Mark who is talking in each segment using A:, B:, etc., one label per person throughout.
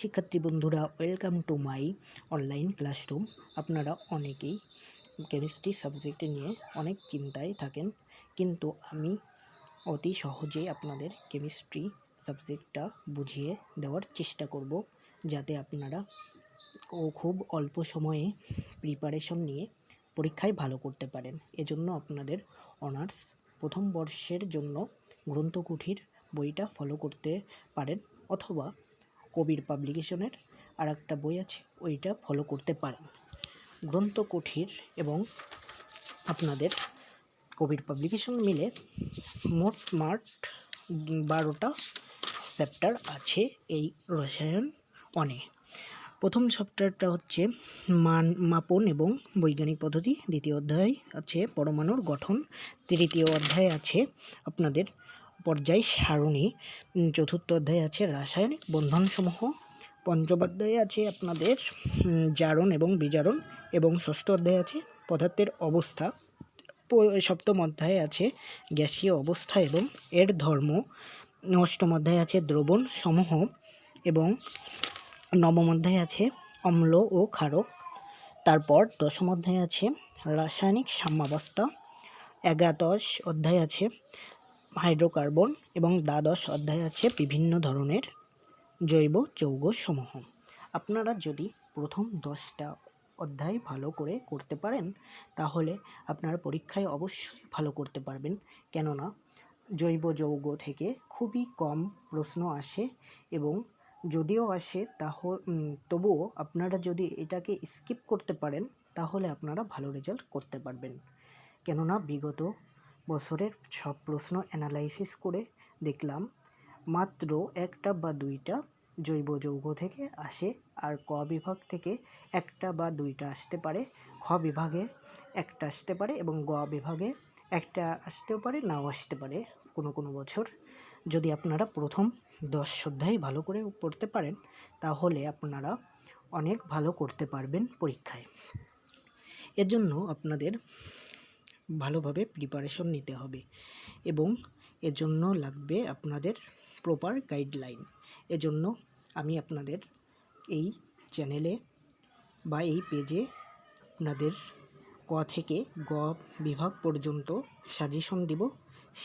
A: শিক্ষার্থী বন্ধুরা, welcome to my online classroom. আপনারা অনেকেই কেমিস্ট্রি সাবজেক্টে নিয়ে অনেক চিন্তায় থাকেন, কিন্তু আমি অতি সহজেই আপনাদের কেমিস্ট্রি সাবজেক্টটা বুঝিয়ে দেওয়ার চেষ্টা করব, যাতে আপনারা খুব অল্প সময়ে প্রিপারেশন নিয়ে পরীক্ষায় ভালো করতে পারেন। এজন্য আপনাদের অনার্স প্রথম বর্ষের জন্য গ্রন্থকুঠির বইটা ফলো করতে পারেন, অথবা কবির পাবলিকেশনের আর একটা বই আছে, ওইটা ফলো করতে পারেন। গ্রন্থকুঠির এবং আপনাদের কবির পাবলিকেশন মিলে মোট 12টা চ্যাপ্টার আছে এই রসায়ন অনে। প্রথম চ্যাপ্টারটা হচ্ছে মাপন এবং বৈজ্ঞানিক পদ্ধতি, দ্বিতীয় অধ্যায় আছে পরমাণুর গঠন, তৃতীয় অধ্যায় আছে আপনাদের পর্যায় সারণী, চতুর্থ অধ্যায় আছে রাসায়নিক বন্ধনসমূহ, পঞ্চম অধ্যায়ে আছে আপনাদের জারণ এবং বিজারণ, এবং ষষ্ঠ অধ্যায়ে আছে পদার্থের অবস্থা, সপ্তম অধ্যায়ে আছে গ্যাসীয় অবস্থা এবং এর ধর্ম, অষ্টম অধ্যায়ে আছে দ্রবণ সমূহ, এবং নবম অধ্যায়ে আছে অম্ল ও ক্ষারক। তারপর দশম অধ্যায়ে আছে রাসায়নিক সাম্যাবস্থা, একাদশ অধ্যায়ে আছে হাইড্রোকার্বন, এবং দ্বাদশ অধ্যায়ে আছে বিভিন্ন ধরনের জৈব যৌগ সমূহ। আপনারা যদি প্রথম 10টা অধ্যায় ভালো করে করতে পারেন, তাহলে আপনারা পরীক্ষায় অবশ্যই ভালো করতে পারবেন, কেননা জৈব যৌগ থেকে খুবই কম প্রশ্ন আসে, এবং যদিও আসে তবুও আপনারা যদি এটাকে স্কিপ করতে পারেন, তাহলে আপনারা ভালো রেজাল্ট করতে পারবেন। কেননা বিগত বছরের সব প্রশ্ন অ্যানালাইসিস করে দেখলাম মাত্র 1টা বা 2টা জৈব যৌগ থেকে আসে, আর ক বিভাগ থেকে 1টা বা 2টা আসতে পারে, খ বিভাগে 1টা আসতে পারে, এবং গ বিভাগে 1টা আসতেও পারে, নাও আসতে পারে কোনো বছর। যদি আপনারা প্রথম 10 অধ্যায় ভালো করে পড়তে পারেন, তাহলে আপনারা অনেক ভালো করতে পারবেন পরীক্ষায়। এর জন্য আপনাদের ভালোভাবে প্রিপারেশন নিতে হবে, এবং এর জন্য লাগবে আপনাদের প্রপার গাইডলাইন। এজন্য আমি আপনাদের এই চ্যানেলে বা এই পেজে আপনাদের ক থেকে গ বিভাগ পর্যন্ত সাজেশন দিব।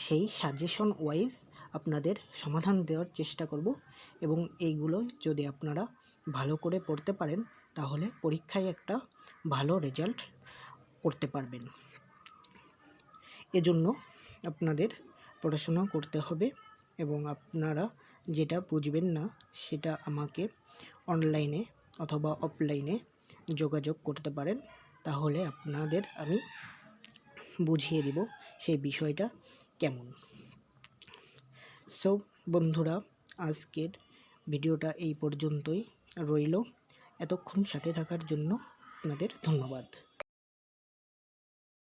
A: সেই সাজেশন ওয়াইজ আপনাদের সমাধান দেওয়ার চেষ্টা করব, এবং এইগুলো যদি আপনারা ভালো করে পড়তে পারেন, তাহলে পরীক্ষায় একটা ভালো রেজাল্ট করতে পারবেন। এজন্য আপনাদের পড়াশোনা করতে হবে, এবং আপনারা যেটা বুঝবেন না সেটা আমাকে অনলাইনে অথবা অফলাইনে যোগাযোগ করতে পারেন, তাহলে আপনাদের আমি বুঝিয়ে দিব সেই বিষয়টা কেমন। সো বন্ধুরা, আজকের ভিডিওটা এই পর্যন্তই রইল। এতক্ষণ সাথে থাকার জন্য আপনাদের ধন্যবাদ।